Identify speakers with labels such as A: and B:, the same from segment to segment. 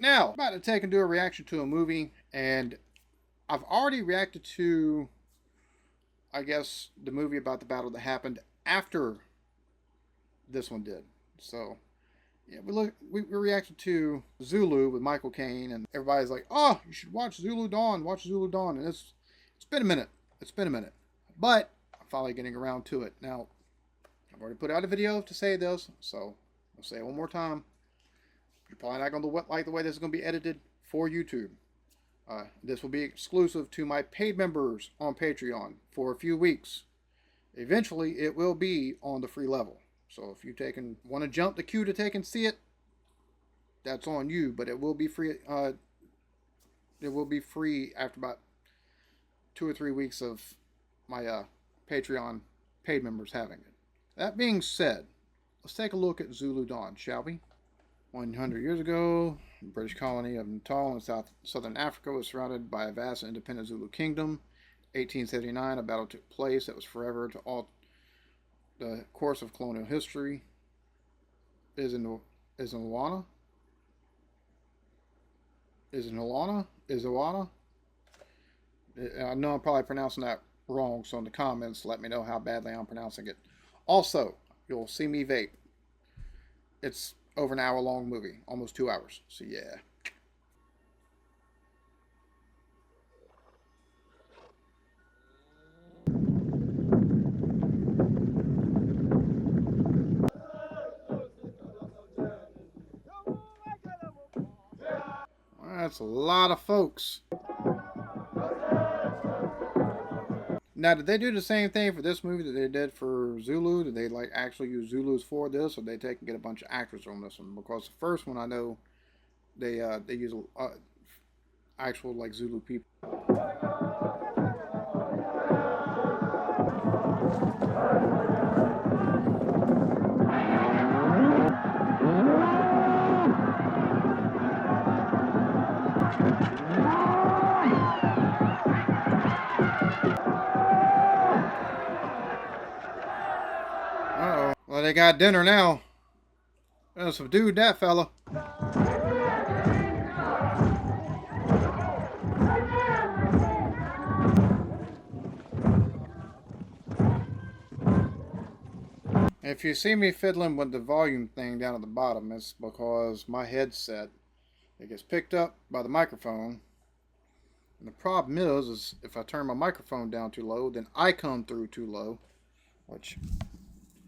A: Now, I'm about to take and do a reaction to a movie, and I've already reacted to, I guess, the movie about the battle that happened after this one did. So, yeah, we reacted to Zulu with Michael Caine, and everybody's like, "Oh, you should watch Zulu Dawn. Watch Zulu Dawn." And it's been a minute. It's been a minute, but I'm finally getting around to it now. I've already put out a video to say this, so I'll say it one more time. You're probably not going to like the way this is going to be edited for YouTube. This will be exclusive to my paid members on Patreon for a few weeks. Eventually, it will be on the free level. So if you want to jump the queue to take and see it, that's on you. But it will be free. It will be free after about 2 or 3 weeks of my Patreon paid members having it. That being said, let's take a look at Zulu Dawn, shall we? 100 years ago, the British colony of Natal in southern Africa was surrounded by a vast independent Zulu kingdom. 1879, a battle took place that was forever to alter the course of colonial history. Isandlwana? I know I'm probably pronouncing that wrong, so in the comments, let me know how badly I'm pronouncing it. Also, you'll see me vape. It's over an hour long movie, almost 2 hours. So yeah. Well, that's a lot of folks. Now, did they do the same thing for this movie that they did for Zulu? Did they like actually use Zulus for this, or did they take and get a bunch of actors on this one? Because the first one I know they use actual like Zulu people. Uh oh. Well, they got dinner now. Subdued that fella. If you see me fiddling with the volume thing down at the bottom, it's because my headset, it gets picked up by the microphone. And the problem is if I turn my microphone down too low, then I come through too low, which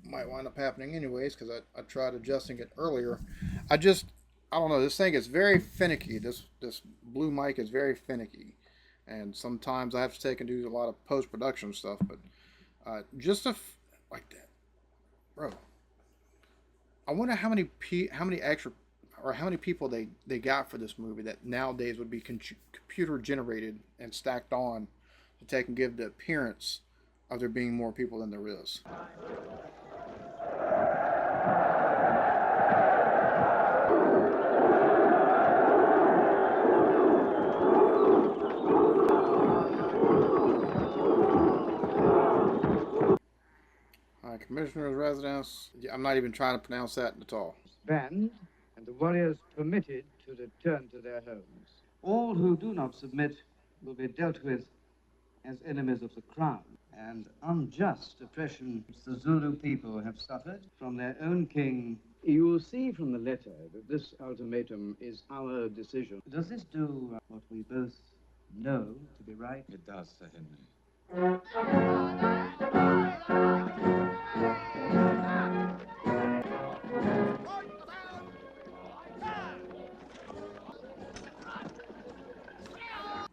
A: might wind up happening anyways because I tried adjusting it earlier. I don't know, this thing is very finicky. This blue mic is very finicky, and sometimes I have to take and do a lot of post-production stuff, but like that, bro. I wonder how many extra or how many people they got for this movie that nowadays would be computer generated and stacked on to take and give the appearance of there being more people than there is. Commissioner's residence. Yeah, I'm not even trying to pronounce that at all.
B: Banned, and the warriors permitted to return to their homes.
C: All who do not submit will be dealt with as enemies of the crown, and unjust oppression which the Zulu people have suffered from their own king.
B: You will see from the letter that this ultimatum is our decision.
C: Does this do what we both know to be right?
D: It does, Sir Henry.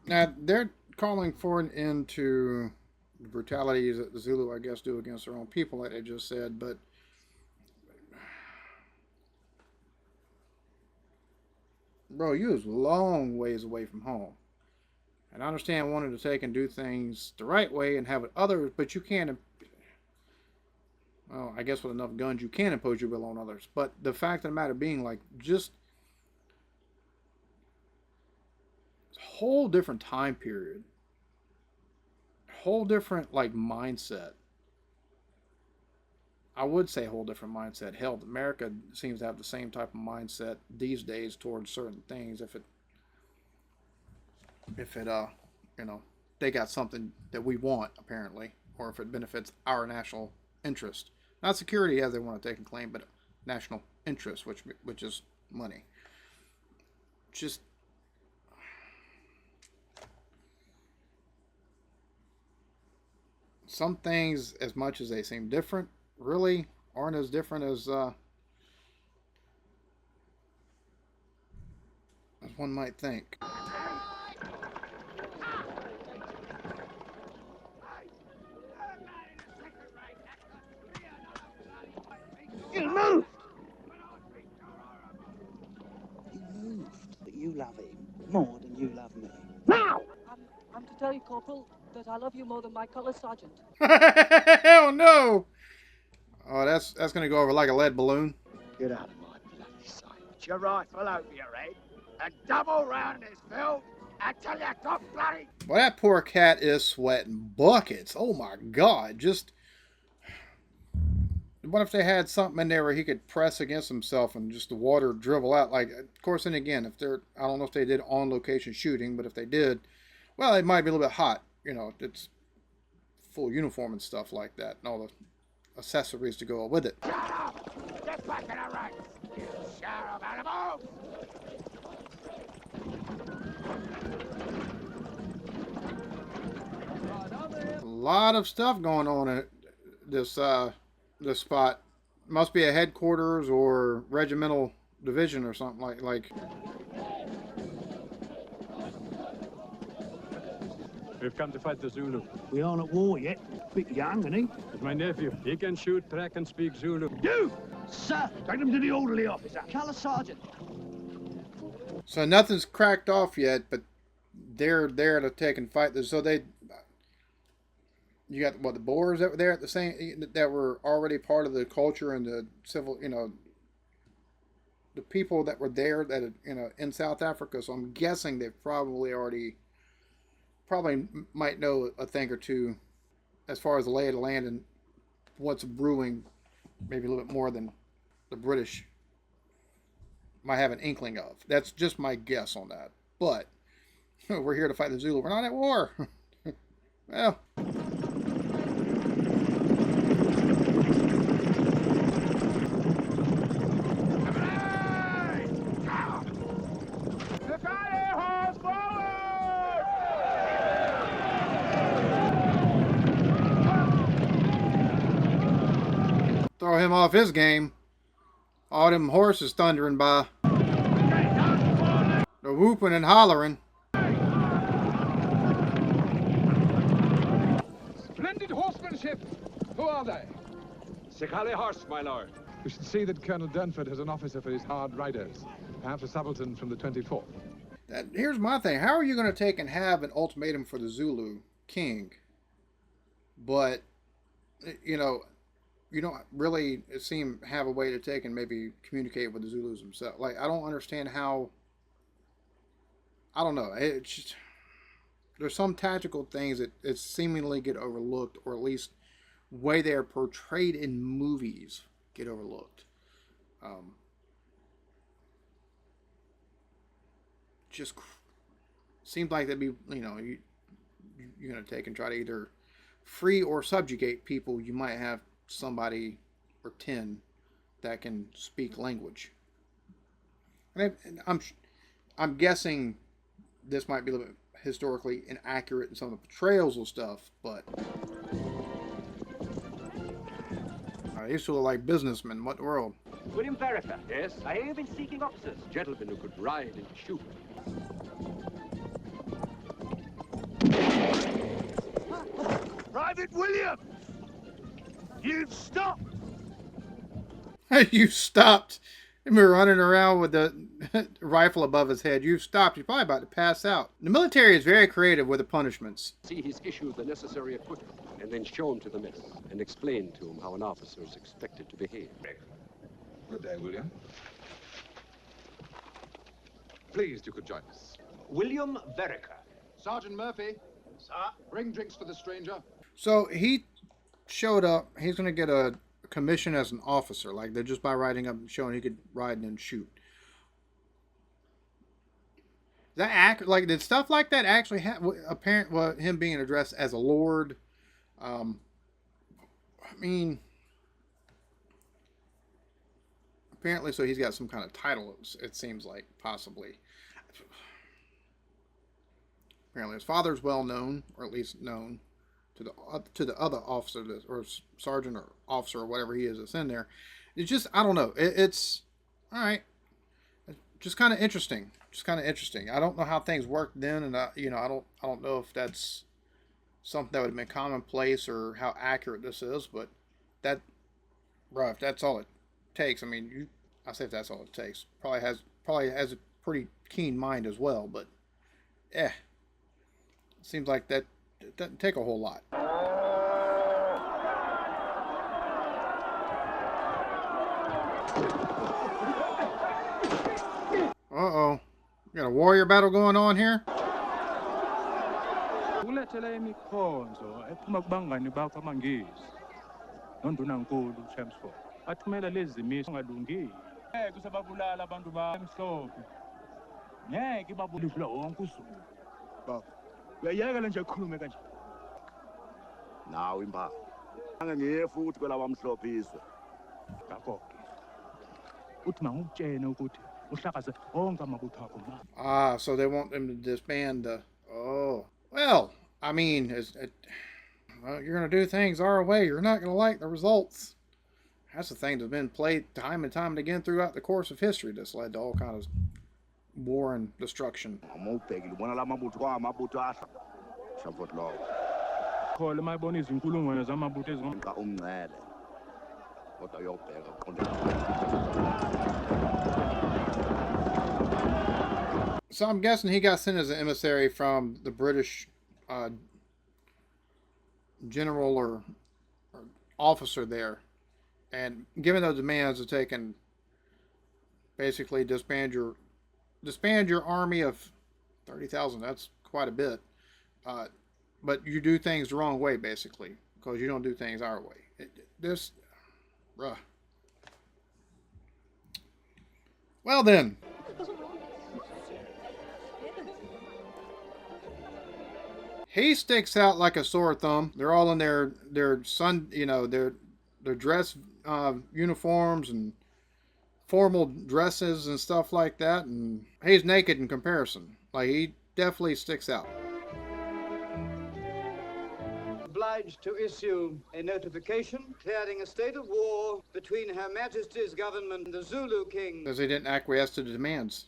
A: Now, they're calling for an end to the brutalities that the Zulu, I guess, do against their own people, like they just said, but bro, you was long ways away from home. And I understand wanting to take and do things the right way and have it others, but you can't, well, I guess with enough guns you can impose your will on others. But the fact of the matter being, like, just whole different time period, whole different like mindset. I would say a whole different mindset. Hell, America seems to have the same type of mindset these days towards certain things. If it, you know, they got something that we want apparently, or if it benefits our national interest, not security as they want to take and claim, but national interest, which is money. Just some things, as much as they seem different, really aren't as different as one might think.
D: You moved! He moved, but you love him more than you love me. Now!
E: I'm to tell you, Corporal, that I love you more than my colour sergeant.
A: Hell no! Oh, that's gonna go over like a lead balloon.
D: Get out of my bloody sight. Put your rifle over your head and double round this field until you got bloody...
A: Well, that poor cat is sweating buckets. Oh my God! Just what if they had something in there where he could press against himself and just the water dribble out? Like, of course, and again, if they're, I don't know if they did on location shooting, but if they did, well, it might be a little bit hot. You know, it's full uniform and stuff like that, and all the accessories to go with it.
D: Shut up! Get back in the ranks, you sheriff animal!
A: A lot of stuff going on at this spot. Must be a headquarters or regimental division or something like.
F: We've come to fight the Zulu.
G: We aren't at war yet. Bit young, isn't he?
F: It's my nephew. He can shoot, track, and speak Zulu.
G: You!
D: Sir!
G: Take them to the orderly officer.
D: Colour sergeant!
A: So nothing's cracked off yet, but they're there to take and fight this. So you got what, the Boers that were there at the same, that were already part of the culture and the civil, you know, the people that were there that, you know, in South Africa. So I'm guessing they've probably might know a thing or two as far as the lay of the land and what's brewing, maybe a little bit more than the British might have an inkling of. That's just my guess on that. But we're here to fight the Zulu. We're not at war. Well. Throw him off his game. All them horses thundering by. They're whooping and hollering.
H: Splendid horsemanship! Who are they?
F: Sekale horse, my lord.
H: We should see that Colonel Dunford has an officer for his hard riders. Perhaps a subaltern from the 24th.
A: Here's my thing. How are you going to take and have an ultimatum for the Zulu king? But, you know, you don't really have a way to take and maybe communicate with the Zulus themselves. Like, I don't understand how. I don't know. It's just, there's some tactical things that seemingly get overlooked, or at least way they are portrayed in movies get overlooked. Just seems like that'd be, you know, you're going to take and try to either free or subjugate people. You might have somebody or 10 that can speak language. And I'm guessing this might be a little bit historically inaccurate in some of the portrayals and stuff, but I used to look like businessmen. What in the world?
I: William Vereker. Yes? I hear you've been seeking officers. Gentlemen who could ride and shoot.
G: Private William! You've stopped!
A: You stopped. Him running around with the rifle above his head. You've stopped. He's probably about to pass out. The military is very creative with the punishments.
F: See he's issued the necessary equipment, and then show him to the mess, and explain to him how an officer is expected to behave.
H: Good day, William. Pleased you could join us.
I: William Vereker.
H: Sergeant Murphy. Sir? Bring drinks for the stranger.
A: So he showed up. He's going to get a commission as an officer, like they're just by riding up and showing he could ride and shoot. Like did stuff like that actually apparent? Well, him being addressed as a lord. I mean, apparently, so he's got some kind of title. It seems like possibly. Apparently, his father's well known, or at least known to the other officer or sergeant or officer or whatever he is that's in there. It's just, I don't know. It's all right. It's just kind of interesting. I don't know how things worked then, and I don't know if that's something that would have been commonplace or how accurate this is. But if that's all it takes. I mean, I say if that's all it takes. Probably has a pretty keen mind as well. But it seems like that doesn't take a whole lot. Uh-oh. We got a warrior battle going on here?
J: Ulethela imikhonzo ephuma kubangani bakho amangisi. Nondunankulu Chelmsford. Bathumela lezi zimiso ngalungile. Ngeke usababulala abantu bamhlophe. Ngeke babulala wonke usuku.
G: Baba, uyayeka nje ukukhuluma kanje.
D: Nawu impha. Angiye futhi kwela bamhlophe izwe.
J: Ngakho ke. Uthi mangukutshene ukuthi uhlakaze onke amabutho akho ma.
A: So they want them to disband the... Oh. Well, I mean, you're going to do things our way. You're not going to like the results. That's the thing that's been played time and time again throughout the course of history that's led to all kinds of war and destruction.
J: Khole mayibona izinkulungwane zamabutho
D: ezonka umncele. Kodwa uyobheka uqonde.
A: So I'm guessing he got sent as an emissary from the British general or officer there. And given those demands of taking, basically disband your army of 30,000, that's quite a bit. But you do things the wrong way, basically, because you don't do things our way. Well then. He sticks out like a sore thumb. They're all in their dress uniforms and formal dresses and stuff like that, and he's naked in comparison. Like, he definitely sticks out.
B: Obliged to issue a notification declaring a state of war between Her Majesty's government and the Zulu King.
A: Because they didn't acquiesce to the demands.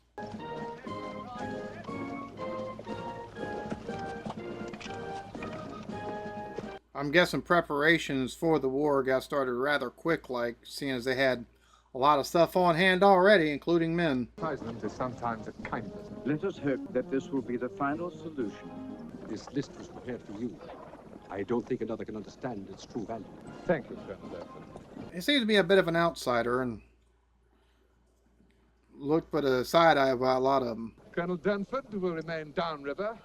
A: I'm guessing preparations for the war got started rather quick, like, seeing as they had a lot of stuff on hand already, including men.
H: President is sometimes a kindness.
B: Let us hope that this will be the final solution.
F: This list was prepared for you. I don't think another can understand its true value.
H: Thank you, Colonel Denford.
A: He seems to be a bit of an outsider and looked with a side eye by a lot of them.
H: Colonel Denford will remain downriver,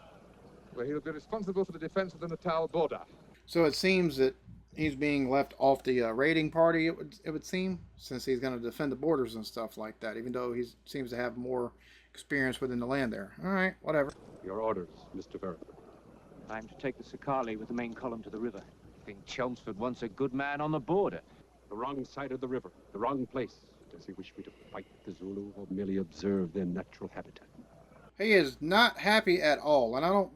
H: where he'll be responsible for the defense of the Natal border.
A: So it seems that he's being left off the raiding party, it would seem, since he's going to defend the borders and stuff like that, even though he seems to have more experience within the land there. All right, whatever.
F: Your orders, Mr. Vernon.
I: I'm to take the Sakali with the main column to the river. I think Chelmsford wants a good man on the border.
F: The wrong side of the river, the wrong place. Does he wish me to fight the Zulu or merely observe their natural habitat?
A: He is not happy at all, and I don't...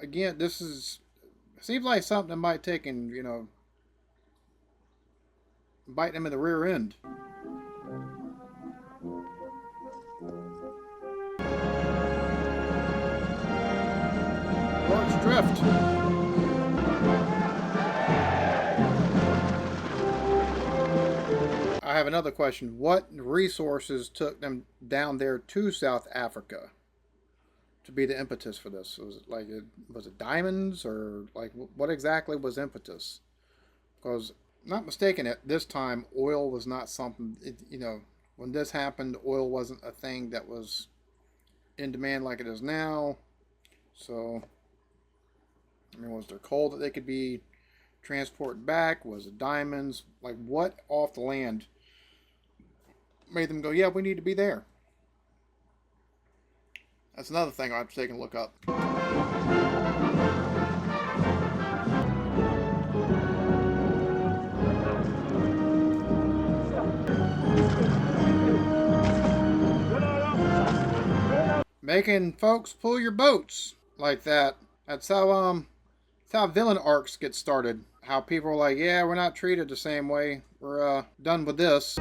A: Again, this is... Seems like something that might take and, bite him in the rear end. Rorkes drift. I have another question. What resources took them down there to South Africa to be the impetus for this? Was it diamonds, or like what exactly was impetus? Because, not mistaken, at this time oil was not something, when this happened, oil wasn't a thing that was in demand like it is now. So, I mean, was there coal that they could be transport back? Was it diamonds? Like, what off the land made them go, yeah, we need to be there? That's another thing I'll have to take a look up. Making folks pull your boats like that. That's how villain arcs get started. How people are like, yeah, we're not treated the same way. We're done with this.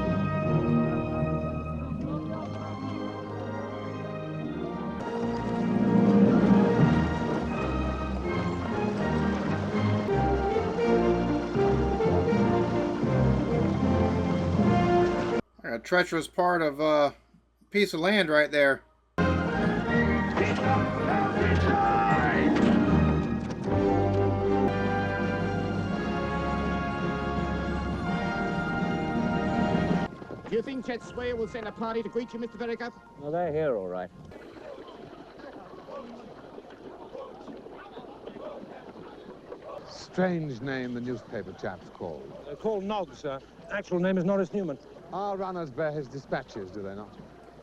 A: A treacherous part of a piece of land right there.
D: Do you think Chet Sawyer will send a party to greet you, Mr. Vericup?
I: Well, they're here, all right.
H: Strange name the newspaper chap's called.
J: They're called Noggs, sir. Actual name is Norris Newman.
H: Our runners bear his dispatches, do they not?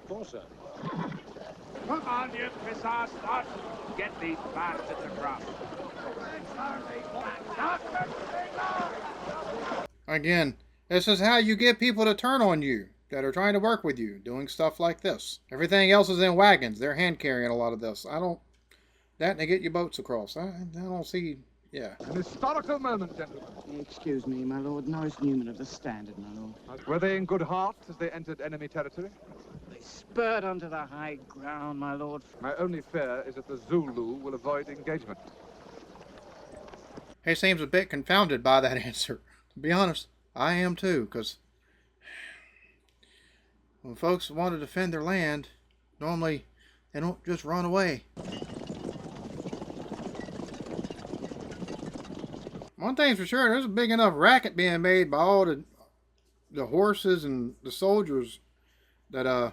J: Of course, sir.
K: Come on, you pissar, start. Get these bastards across.
A: Again, this is how you get people to turn on you that are trying to work with you, doing stuff like this. Everything else is in wagons. They're hand carrying a lot of this. That and they get your boats across. I don't see, yeah.
H: An historical moment, gentlemen.
C: Excuse me, my lord. Norris Newman of the Standard, my lord.
H: Were they in good heart as they entered enemy territory?
C: They spurred onto the high ground, my lord.
H: My only fear is that the Zulu will avoid engagement.
A: He seems a bit confounded by that answer. To be honest, I am too, because when folks want to defend their land, normally they don't just run away. One thing's for sure, there's a big enough racket being made by all the horses and the soldiers that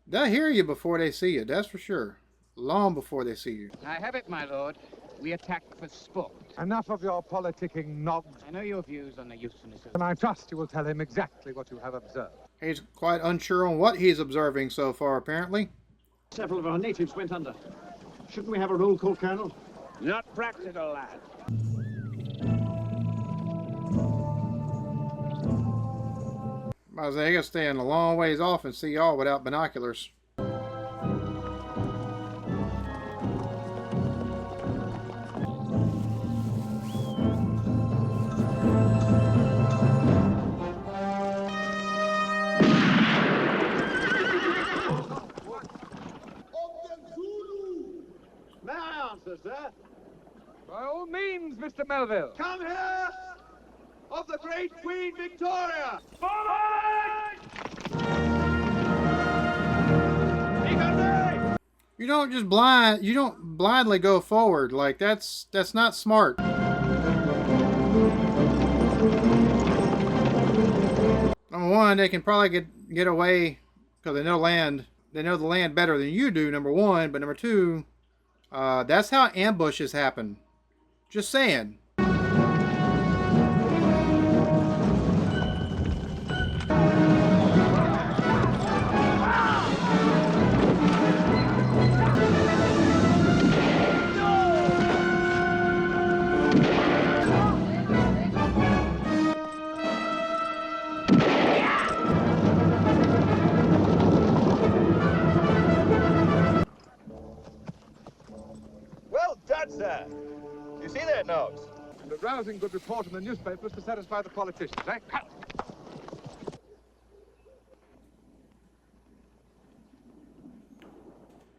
A: they'll hear you before they see you, that's for sure. Long before they see you.
C: I have it, my lord. We attack for sport.
H: Enough of your politicking, Noggs.
C: I know your views on the usefulness of...
H: And I trust you will tell him exactly what you have observed.
A: He's quite unsure on what he's observing so far, apparently.
L: Several of our natives went under. Shouldn't we have a roll call, Colonel?
K: Not practical, lad.
A: I was they gotta stand a long ways off and see y'all without binoculars.
B: May I answer, sir?
H: By all means, Mr. Melville.
B: Come here! Of the great Queen Victoria!
A: You don't just you don't blindly go forward. Like that's not smart. Number one, they can probably get away because they know the land better than you do, number one. But number two, that's how ambushes happen. Just saying.
M: Well done, sir. You see that, Noggs?
H: And a rousing good report in the newspapers to satisfy the politicians, eh?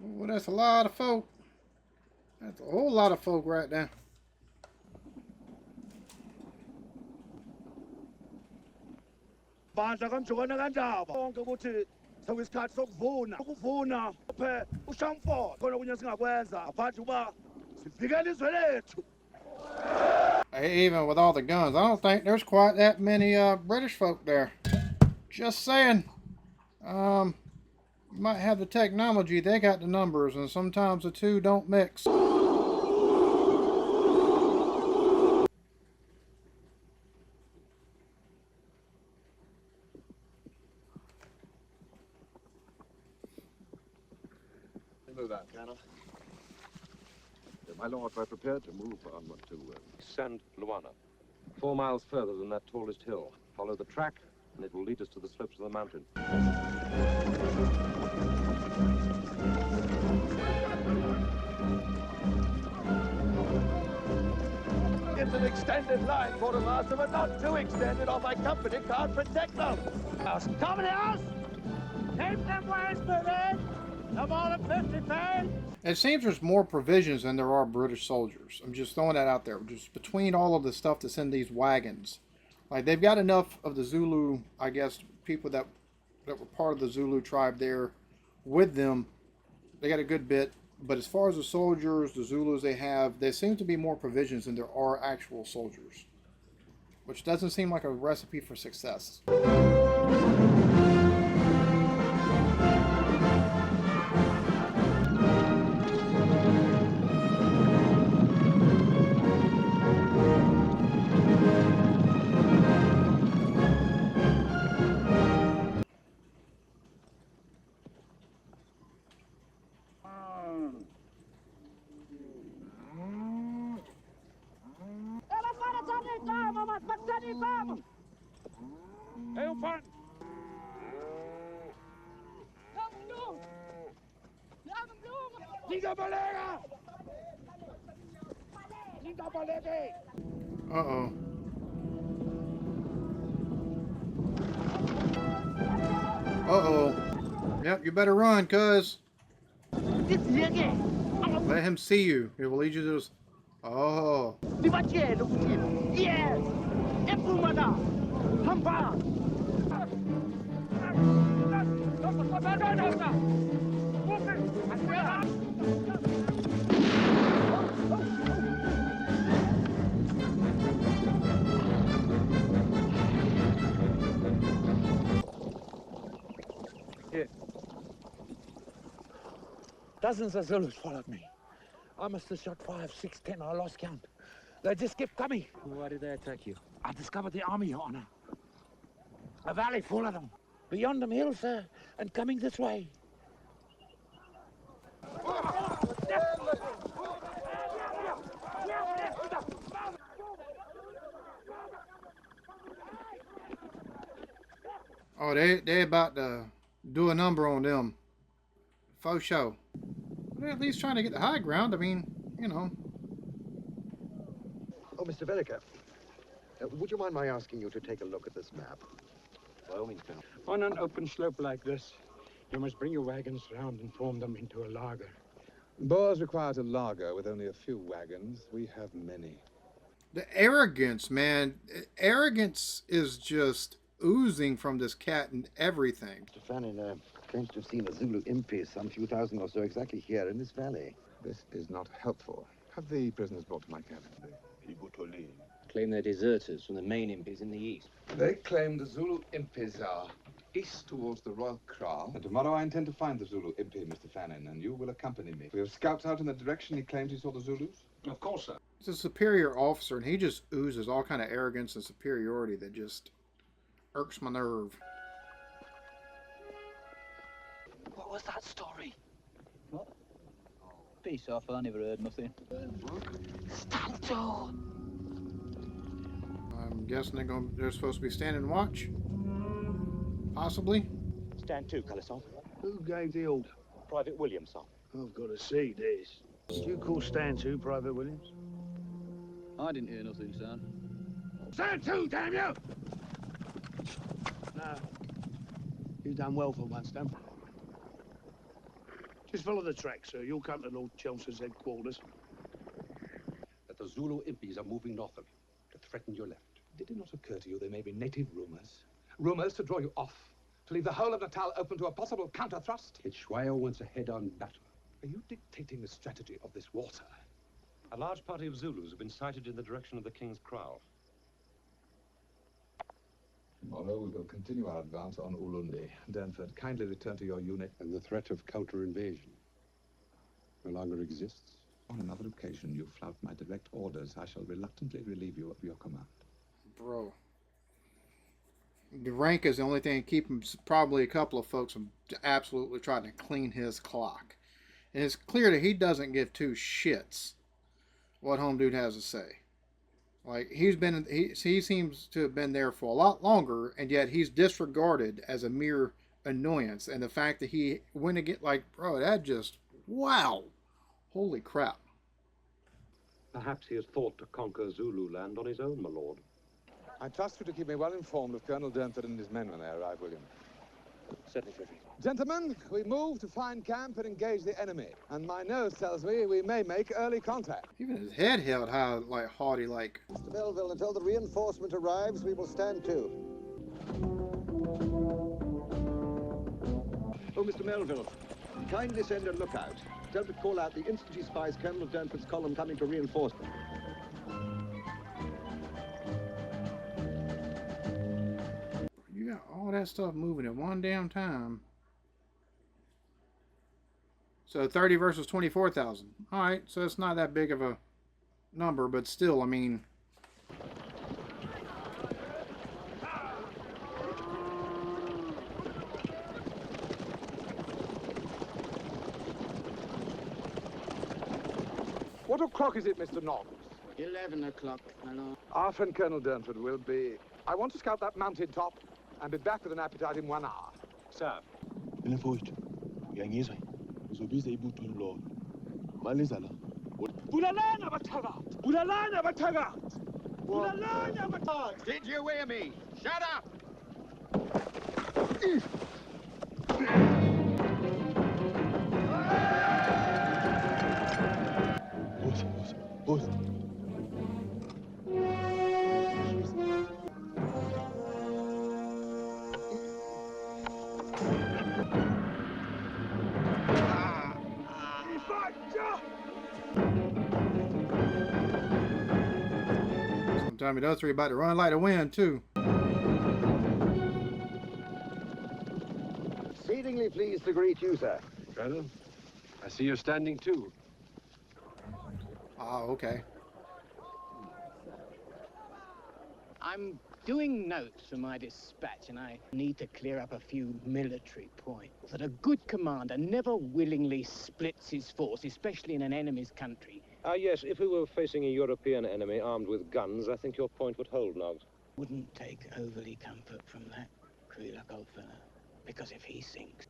A: Well, that's a lot of folk. That's a whole lot of folk right now.
G: bandla kamjokwana kandaba konke ukuthi sekuyisikhathi sokuvuna uphe ushamford khona kunye singakwenza aphandle uba sivikele izwe lethu.
A: Even with all the guns, I don't think there's quite that many British folk there. Just saying. You might have the technology, they got the numbers, and sometimes the two don't mix.
F: do that, Colonel. My lord, we're prepared to move onward to Isandlwana. 4 miles further than that tallest hill. Follow the track, and it will lead us to the slopes of the mountain.
M: It's an extended line, Quartermaster, but not too extended or my company can't protect them.
G: Come in the house! Keep them ways moving! No more than 50 pounds!
A: It seems there's more provisions than there are British soldiers. I'm just throwing that out there. Just between all of the stuff that's in these wagons. Like, they've got enough of the Zulu, I guess, people that were part of the Zulu tribe there with them. They got a good bit. But as far as the soldiers, the Zulus they have, there seems to be more provisions than there are actual soldiers. Which doesn't seem like a recipe for success. Uh-oh. Uh-oh. Yep, you better run, cuz. Let him see you. It will lead you to this. Oh.
G: Yes!
K: Here. Dozens of Zulus followed me. I must have shot 5, 6, 10. I lost count. They just kept coming.
I: Why did they attack you?
K: I discovered the army, Your Honor. A valley full of them. Beyond them hills, sir, and coming this way.
A: Oh, they about to do a number on them. Faux show. They're at least trying to get the high ground. I mean, you know.
F: Oh, Mr. Vereker, would you mind my asking you to take a look at this map? By all means, Colonel.
K: On an open slope like this, you must bring your wagons round and form them into a laager.
H: Boers requires a laager with only a few wagons. We have many.
A: The arrogance, man. Arrogance is just oozing from this cat and everything.
N: Mr. Fannin claims to have seen a Zulu impi some few thousand or so exactly here in this valley.
H: This is not helpful. Have the prisoners brought to my cabin.
I: Claim they're deserters from the main impis in the east.
O: They claim the Zulu impis are east towards the Royal Kraal.
P: And tomorrow I intend to find the Zulu impi, Mr. Fannin, and you will accompany me. We have scouts out in the direction he claims he saw the Zulus.
O: Of course, sir.
A: He's a superior officer, and he just oozes all kind of arrogance and superiority that just irks my nerve.
Q: What was that story?
R: What? Peace off, I never heard nothing.
Q: Stand to!
A: I'm guessing they're supposed to be standing watch? Possibly?
S: Stand to, Callison.
G: Who gave the order?
S: Private Williamson.
G: I've got to see this. Do you call stand to, Private Williams?
R: I didn't hear nothing, son.
G: Stand to, damn you! No. You've done well for once, Dan. Just follow the track, sir. You'll come to Lord Chelmsford's headquarters.
F: That the Zulu impis are moving north of you to threaten your left.
O: Did it not occur to you there may be native rumors? Rumors to draw you off, to leave the whole of Natal open to a possible counter-thrust?
F: Hitchwayo wants a head-on battle.
O: Are you dictating the strategy of this war, sir?
F: A large party of Zulus have been sighted in the direction of the King's Kraal.
P: Tomorrow we will continue our advance on Ulundi.
O: Durnford, kindly return to your unit.
F: And the threat of counter-invasion no longer exists.
P: On another occasion you flout my direct orders. I shall reluctantly relieve you of your command.
A: Bro. The rank is the only thing keeping probably a couple of folks from absolutely trying to clean his clock. And it's clear that he doesn't give two shits what Home Dude has to say. Like, he seems to have been there for a lot longer, and yet he's disregarded as a mere annoyance. And the fact that he went again, like, bro, that just, wow. Holy crap.
F: Perhaps he has thought to conquer Zulu land on his own, my lord.
O: I trust you to keep me well informed of Colonel Durnford and his men when they arrive, William.
F: Certainly, Frederick.
O: Gentlemen, we move to find camp and engage the enemy. And my nose tells me we may make early contact.
A: Even his head held high, like haughty, like.
T: Mr. Melville, until the reinforcement arrives, we will stand to.
L: Oh, Mr. Melville, kindly send a lookout. Tell to call out the instant he spies Colonel Durnford's column coming to reinforcement.
A: You got all that stuff moving at one damn time. So 30 versus 24,000. All right, so it's not that big of a number, but still, I mean.
O: What o'clock is it, Mr. Knox?
B: 11 o'clock, my lord.
O: Our friend Colonel Durnford will be... I want to scout that mountain top and be back with an appetite in 1 hour. Sir.
G: Mfowethu, uyangizwa? Uzobiza ibutho lo. Maliza la. Bulalana bathakathi! Bulalana bathakathi! Bulalana bathakathi!
D: Did you hear me? Shut up!
G: Boss.
A: Sometime it does, about to run like the wind, too.
L: Exceedingly pleased to greet you, sir.
F: Colonel, I see you're standing too.
A: Oh, okay.
R: I'm doing notes for my dispatch, and I need to clear up a few military points. That a good commander never willingly splits his force, especially in an enemy's country.
F: Yes, if we were facing a European enemy armed with guns, I think your point would hold, Noggs.
R: Wouldn't take overly comfort from that, Krieler Goldfeller. Because if he sinks,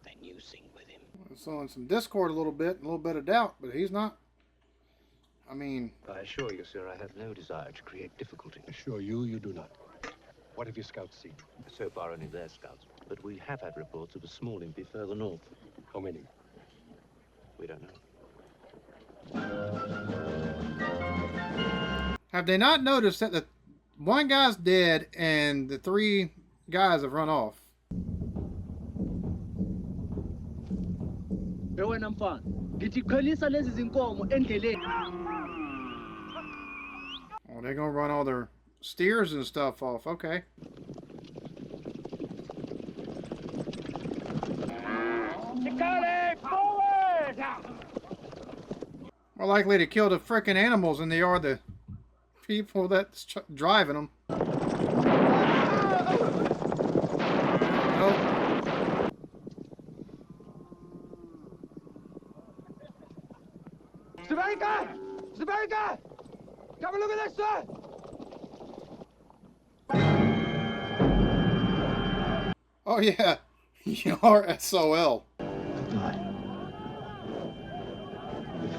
R: then you sink with him.
A: Sowing some discord a little bit of doubt, but he's not. I mean...
I: I assure you, sir, I have no desire to create difficulty.
G: Assure you do not.
I: What have your scouts seen? So far, only their scouts. But we have had reports of a small impi further north.
F: How many?
I: We don't know.
A: Have they not noticed that the one guy's dead and the 3 guys have run off?
U: Wena mfana, ngithi qhelisa lezi zinkomo endleleni.
A: Oh, they're gonna run all their steers and stuff off. Okay. More likely to kill the frickin' animals than they are the people that's driving them. Nope.
O: America! Come and look at this, sir!
A: Oh, yeah. Your SOL.
I: We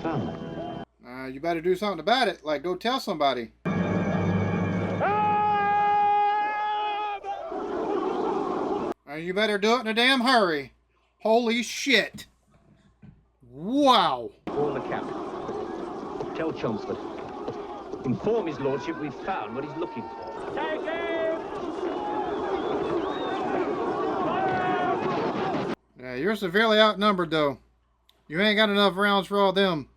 I: found them.
A: You better do something about it. Like, go tell somebody. You better do it in a damn hurry. Holy shit. Wow.
I: Call the captain. Tell Chelmsford. Inform his lordship we've found what he's looking for.
U: Take him!
A: Yeah, you're severely outnumbered, though. You ain't got enough rounds for all them.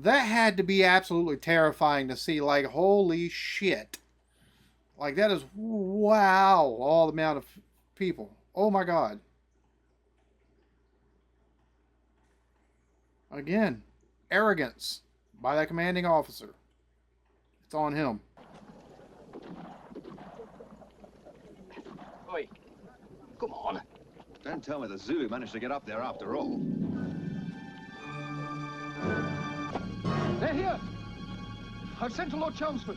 A: That had to be absolutely terrifying to see. Like, holy shit. Like, that is, wow, all the amount of people. Oh, my God. Again, arrogance by that commanding officer. It's on him.
I: Oi,
Q: Come on.
E: Don't tell me the Zulu managed to get up there after all.
O: They're here. I've sent to Lord Chelmsford.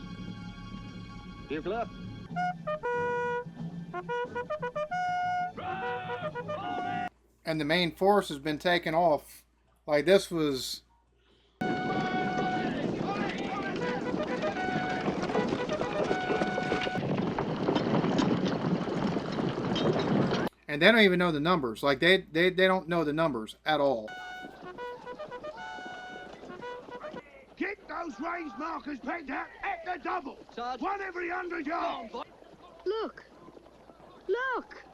L: Bugler.
A: And the main force has been taken off. Like, this was... And they don't even know the numbers. Like, they don't know the numbers at all.
G: Get those range markers pegged out at the double. Sarge. 1 every 100 yards.
V: Look. Look.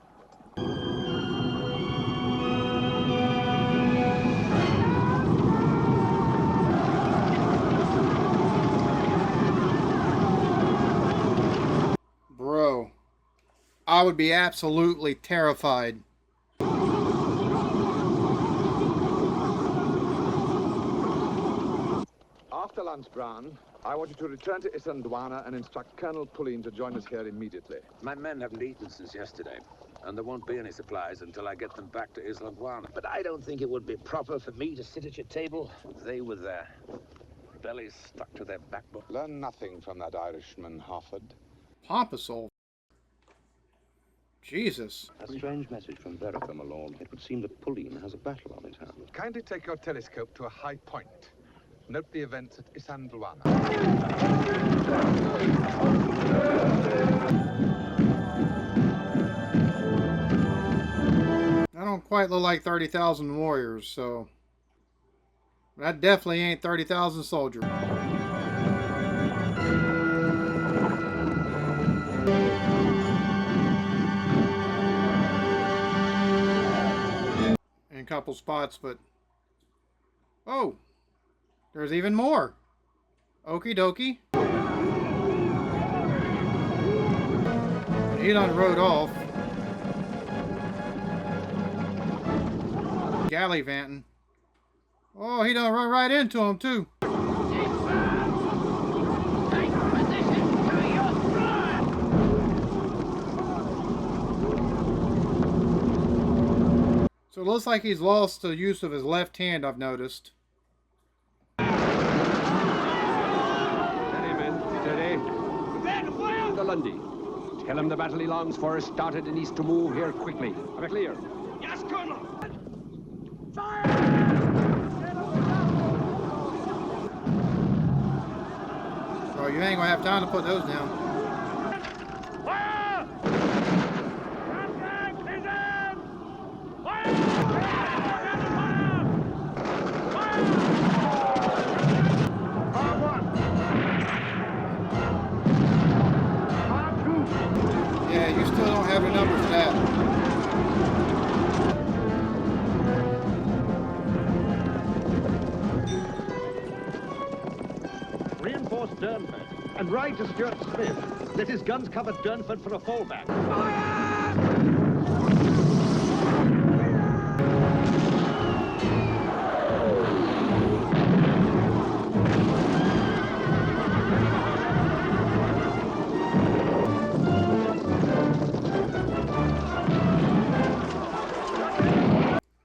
A: Bro, I would be absolutely terrified.
O: After lunch, Brown, I want you to return to Isandlwana and instruct Colonel Pulleen to join us here immediately.
W: My men haven't eaten since yesterday, and there won't be any supplies until I get them back to Isandlwana. But I don't think it would be proper for me to sit at your table. They with their bellies stuck to their backbone.
O: Learn nothing from that Irishman, Harford.
A: Pompous. Jesus.
W: A strange message from Verica, my lord. It would seem that Pulleen has a battle on his hands.
O: Kindly take your telescope to a high point. Note the events at Isandlwana.
A: I don't quite look like 30,000 warriors, so... That definitely ain't 30,000 soldiers. In a couple spots, but... Oh! There's even more. Okie dokie. He done rode off. Gallivanting. Oh, he done run right into him too. So it looks like he's lost the use of his left hand, I've noticed.
X: Lundy. Tell him the battle he longs for is started and he's to move here quickly. Am I clear?
G: Yes, Colonel.
A: Bro, you ain't gonna have time to put those down.
G: Fire!
A: Yeah, you still don't have the numbers for that.
L: Reinforce Durnford and ride to Stuart Smith. Let his guns cover Durnford for a fallback.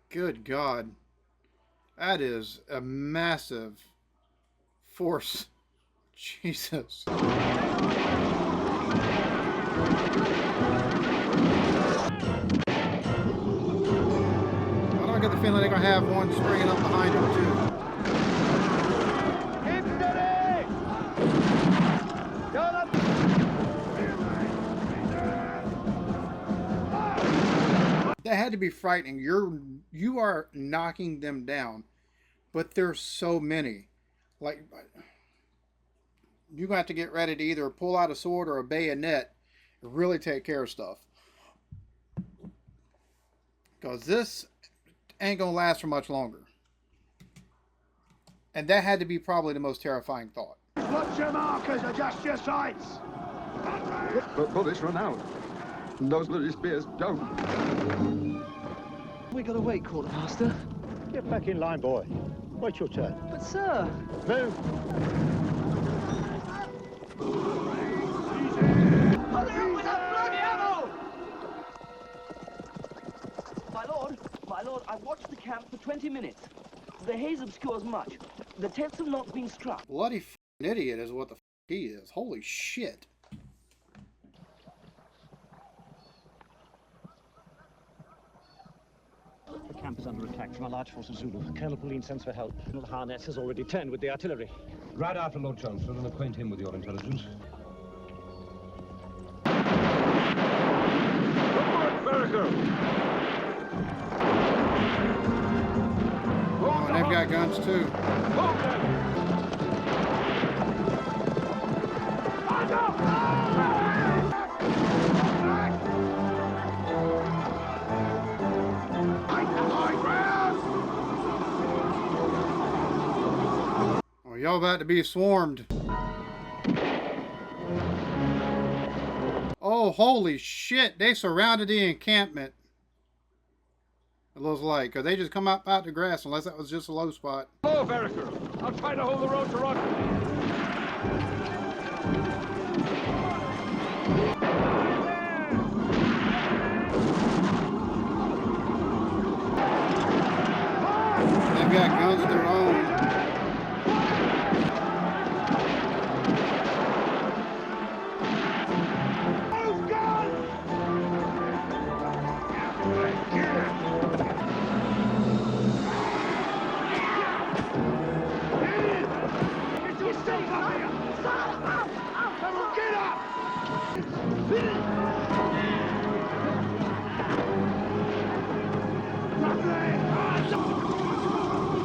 A: Good God. That is a massive force. Jesus. I don't get the feeling they're going to have one springing up behind them too. That had to be frightening. You are knocking them down, but there's so many. Like, you're going to have to get ready to either pull out a sword or a bayonet and really take care of stuff. Because this ain't going to last for much longer. And that had to be probably the most terrifying thought.
G: Watch your markers, adjust your sights.
O: But bullets run out. And those little spears don't.
U: We got to wait, Quartermaster.
L: Get back in line, boy. Wait your turn.
U: But, sir...
L: Move.
C: My lord, I've watched the camp for 20 minutes. The haze obscures much. The tents have not been struck.
A: Bloody f***ing idiot is what the f*** he is. Holy shit.
J: The camp is under attack from a large force of Zulu. Colonel Pauline sends for help. Colonel Harness has already turned with the artillery.
F: Ride after Lord Chelmsford and acquaint him with your intelligence.
A: Oh, and they've got guns too. Oh, y'all about to be swarmed. Oh, holy shit. They surrounded the encampment. It looks like. Because they just come up out the grass, unless that was just a low spot.
F: Hello, Vereker. I'll try to hold the road to Rotterdam.
A: They've got guns of their own.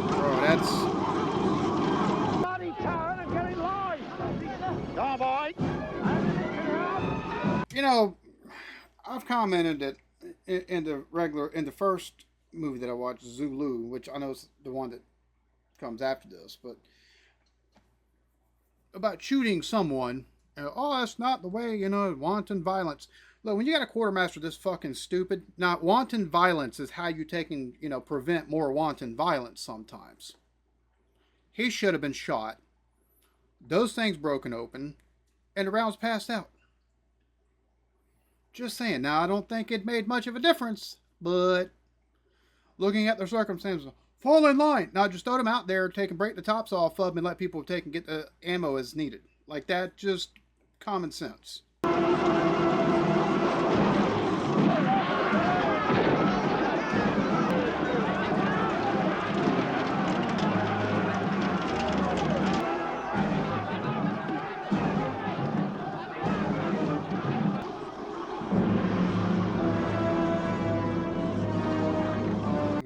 A: Bro, that's... You know, I've commented that in the first movie that I watched, Zulu, which I know is the one that comes after this, but about shooting someone, oh, that's not the way, you know, wanton violence. Look, when you got a quartermaster this fucking stupid, now wanton violence is how you prevent more wanton violence sometimes. He should have been shot, those things broken open, and the rounds passed out. Just saying. Now, I don't think it made much of a difference, but looking at the circumstances, fall in line. Now, just throw them out there, break the tops off of them, and let people get the ammo as needed. Like that, just common sense.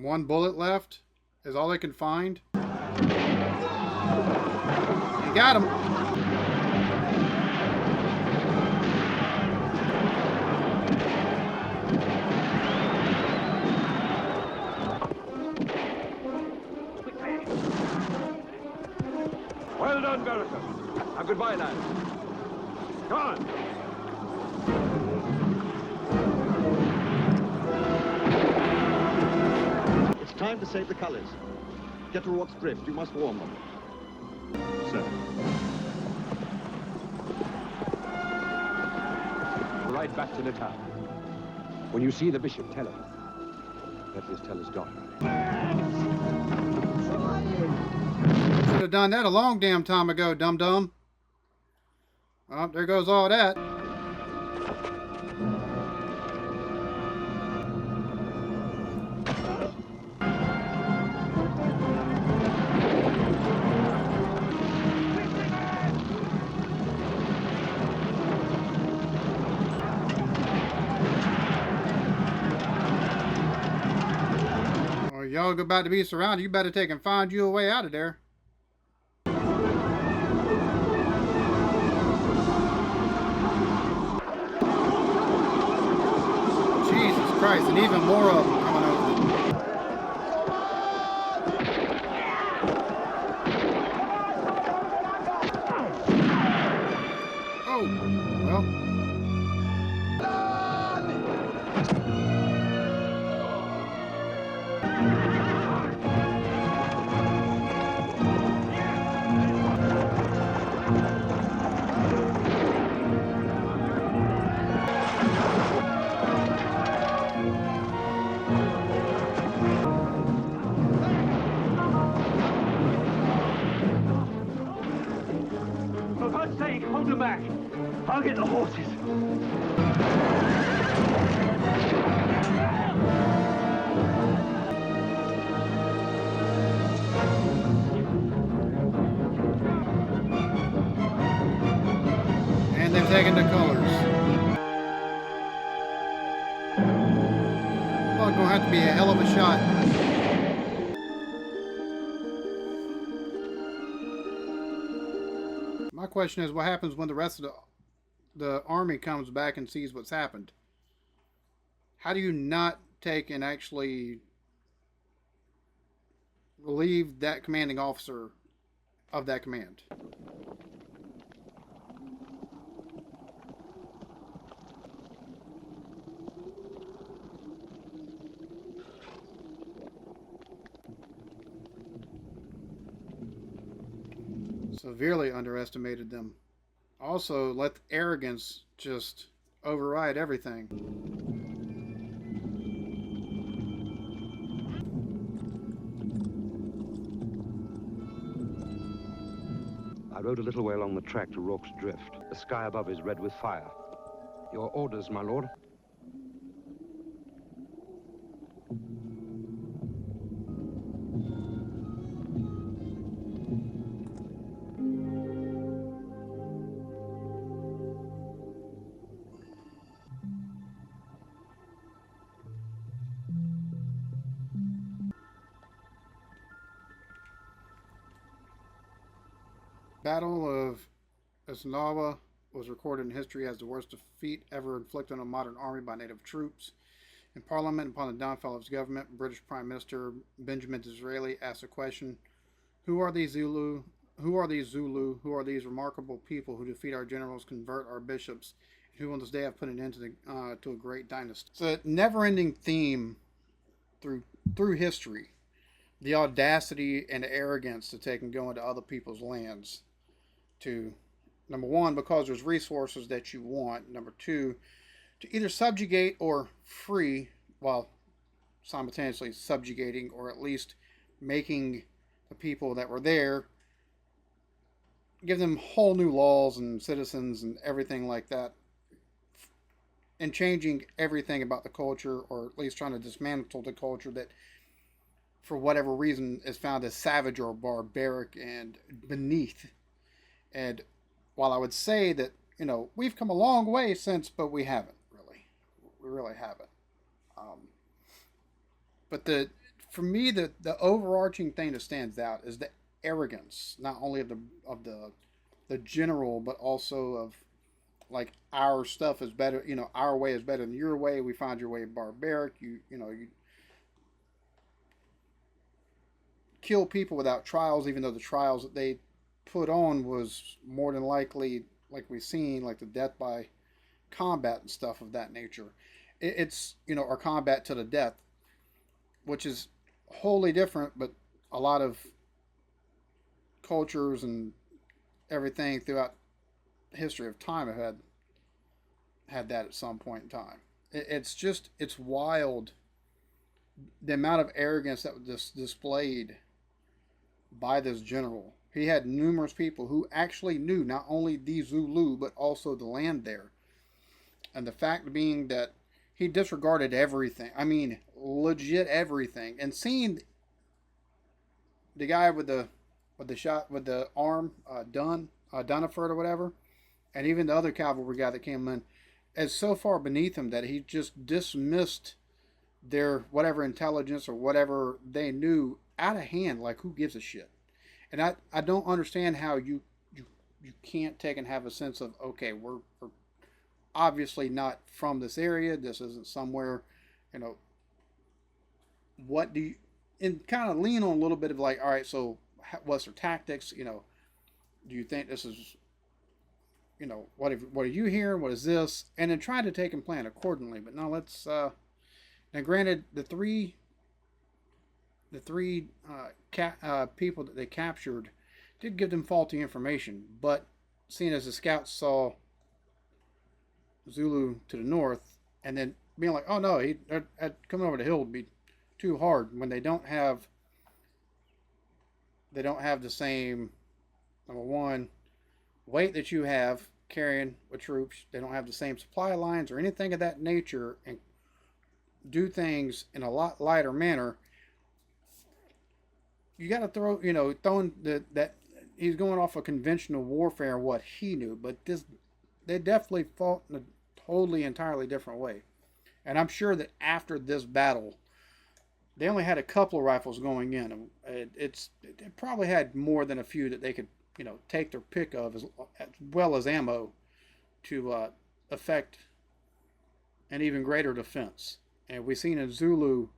A: One bullet left is all they can find. You got him.
F: Well done, Vereker. Now, goodbye, lads. Come on.
L: It's time to save the colours. Get to Rorke's Drift. You must warn them. Sir.
X: Ride back to Natal. When you see the bishop, tell him. Let us tell his daughter.
A: Should have done that a long damn time ago, dum-dum. Oh, there goes all that. Well, y'all about to be surrounded. You better take and find you a way out of there. Jesus Christ, and even more of them coming over. Oh, well.
C: I'll get the horses.
A: And they've taken the colors. Well, it's going to have to be a hell of a shot. My question is, what happens when the rest of the army comes back and sees what's happened? How do you not take and actually relieve that commanding officer of that command? Severely underestimated them. Also, let arrogance just override everything.
F: I rode a little way along the track to Rorke's Drift. The sky above is red with fire. Your orders, my lord?
A: Battle of Isandlwana was recorded in history as the worst defeat ever inflicted on a modern army by native troops. In Parliament, upon the downfall of his government, British Prime Minister Benjamin Disraeli asked the question, Who are these Zulu? Who are these Zulu? Who are these remarkable people who defeat our generals, convert our bishops, and who on this day have put an end to a great dynasty? It's a never-ending theme through history. The audacity and arrogance to take and go into other people's lands to, number one, because there's resources that you want. Number two, to either subjugate or free, while simultaneously subjugating or at least making the people that were there, give them whole new laws and citizens and everything like that, and changing everything about the culture, or at least trying to dismantle the culture that for whatever reason is found as savage or barbaric and beneath. And while I would say that, you know, we've come a long way since, but we haven't really. We really haven't. But for me, the overarching thing that stands out is the arrogance, not only of the general, but also of, like, our stuff is better, you know, our way is better than your way. We find your way barbaric. You kill people without trials, even though the trials that they put on was more than likely, like we've seen, like the death by combat and stuff of that nature. It's, you know, or combat to the death, which is wholly different, but a lot of cultures and everything throughout the history of time have had that at some point in time. It's wild the amount of arrogance that was displayed by this general. He had numerous people who actually knew not only the Zulu, but also the land there. And the fact being that he disregarded everything. I mean, legit everything. And seeing the guy with the shot, with the arm Dunaford or whatever, and even the other cavalry guy that came in, as so far beneath him that he just dismissed their whatever intelligence or whatever they knew out of hand. Like, who gives a shit? And I don't understand how you can't take and have a sense of, okay, we're obviously not from this area. This isn't somewhere, you know, what do you, and kind of lean on a little bit of like, all right, so what's their tactics? You know, do you think this is, you know, what are you hearing? What is this? And then try to take and plan accordingly. But no, let's, now granted, the three people that they captured did give them faulty information, but seeing as the scouts saw Zulu to the north, and then being like, oh no, coming over the hill would be too hard, when they don't have the same, number one, weight that you have, carrying with troops. They don't have the same supply lines or anything of that nature, and do things in a lot lighter manner. You got to throw, throwing that he's going off of conventional warfare and what he knew, but they definitely fought in a totally entirely different way. And I'm sure that after this battle, they only had a couple of rifles going in. It probably had more than a few that they could, take their pick of, as well as ammo to effect an even greater defense. And we've seen in Zulu,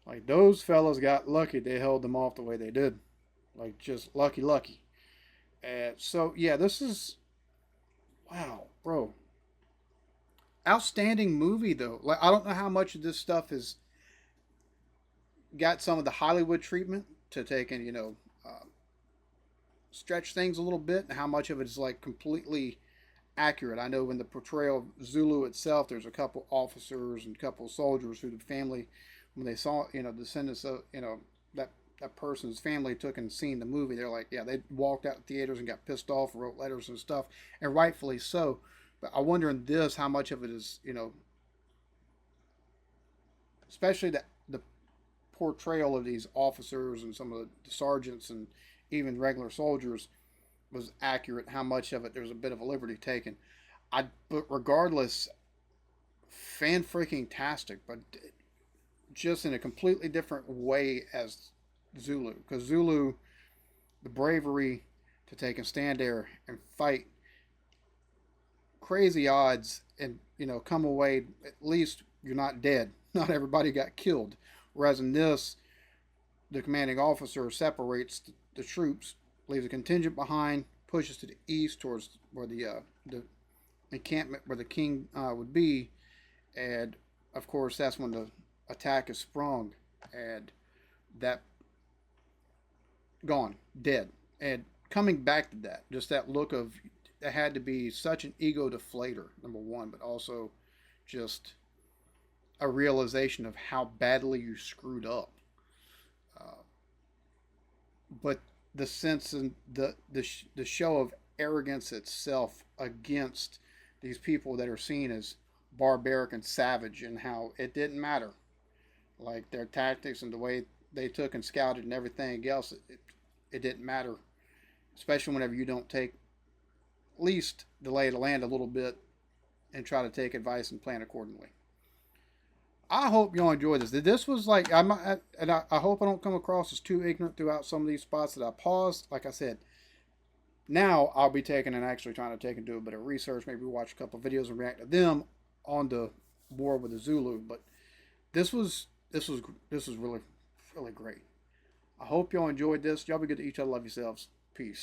A: like, those fellas got lucky they held them off the way they did. Like, just lucky. And so, yeah, this is, wow, bro. Outstanding movie, though. Like, I don't know how much of this stuff has got some of the Hollywood treatment to take and, stretch things a little bit, and how much of it is, like, completely accurate. I know in the portrayal of Zulu itself, there's a couple officers and a couple soldiers who the family, when they saw, the descendants of, that person's family took and seen the movie, they're like, yeah, they walked out of theaters and got pissed off, wrote letters and stuff, and rightfully so. But I wonder in this, how much of it is, especially the portrayal of these officers and some of the sergeants and even regular soldiers was accurate, how much of it there's a bit of a liberty taken. But regardless, fan-freaking-tastic, but just in a completely different way as Zulu. Because Zulu, the bravery to take and stand there and fight crazy odds and, come away, at least you're not dead. Not everybody got killed. Whereas in this, the commanding officer separates the troops, leaves a contingent behind, pushes to the east towards where the encampment where the king would be, and of course that's when the attack is sprung, and that gone, dead. And coming back to that, just that look of, it had to be such an ego deflator, number one, but also just a realization of how badly you screwed up. But the sense and the show of arrogance itself against these people that are seen as barbaric and savage, and how it didn't matter, like their tactics and the way they took and scouted and everything else, it didn't matter, especially whenever you don't take at least the lay of the land a little bit and try to take advice and plan accordingly. I hope y'all enjoyed this. This was like, I hope I don't come across as too ignorant throughout some of these spots that I paused. Like I said, now I'll be taking and actually trying to take and do a bit of research, maybe watch a couple of videos and react to them on the war with the Zulu. But this was really, really great. I hope y'all enjoyed this. Y'all be good to each other. Love yourselves. Peace.